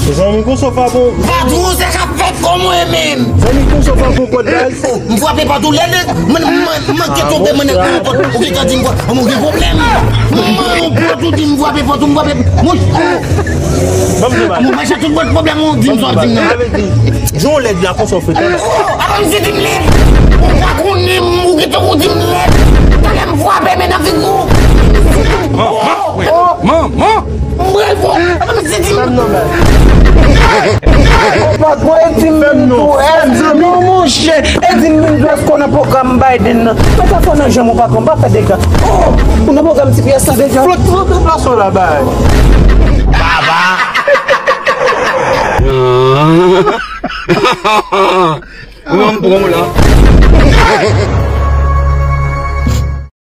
Zami kon so pa bon. Patrou se ka fet kon mwen men. Zami kon so pa bon pot gaz. M'frappe patrou lè man ke tombe mwen kon pot. Ou ki ka di m'frappe, mon gen problem. Patrou di m'frappe patrou m'frappe. Mon vache tout bon problème on di m'sort di m'en. Jon led la kon so fet. Avant m'si di m'led. On va konne m'ou ki to di m'led. T'allais m'frappe men avec vous. Maman. Bref, avant m'si di But boy, non mon cher, et dis-moi qu'on a programme Biden. Mais ta femme n'a jamais pas combat fait des gars. Oh, on a programme petit pièce déjà. Flotte de place là-bas. Baba. Non, bon là.